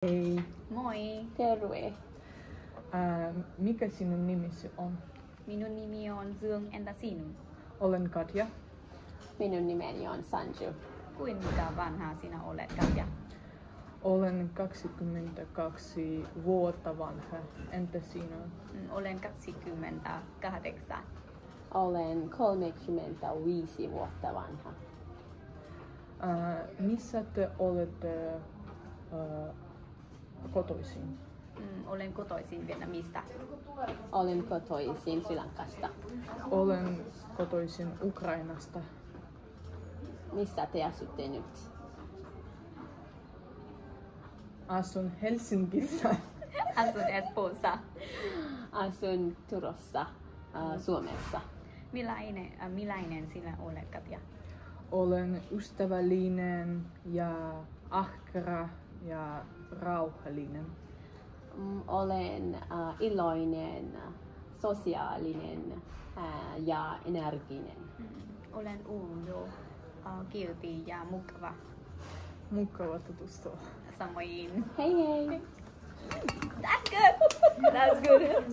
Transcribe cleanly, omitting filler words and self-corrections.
Hei. Moi! Terve. Mikä sinun nimisi on? Minun nimi on Dương, entä sinun? Olen Katja. Minun nimeni on Sanju. Kuinka vanha sinä olet, Katja? Olen 22 vuotta vanha. Entä sinun? Olen 28. Olen 35 vuotta vanha. Missä te olette kotoisin? Olen kotoisin Vietnamista. Olen kotoisin Sri Lankasta. Olen kotoisin Ukrainasta. Missä te asutte nyt? Asun Helsingissä. Asun Espoossa. Asun Turussa, Suomessa. Millainen sinä olet, Katja? Olen ystävällinen ja ahkera ja rauhallinen. Olen iloinen, sosiaalinen ja energinen. Olen ujo, kilti ja mukava. Mukava tutustua. Samoin. Hei hei! That's good! That's good!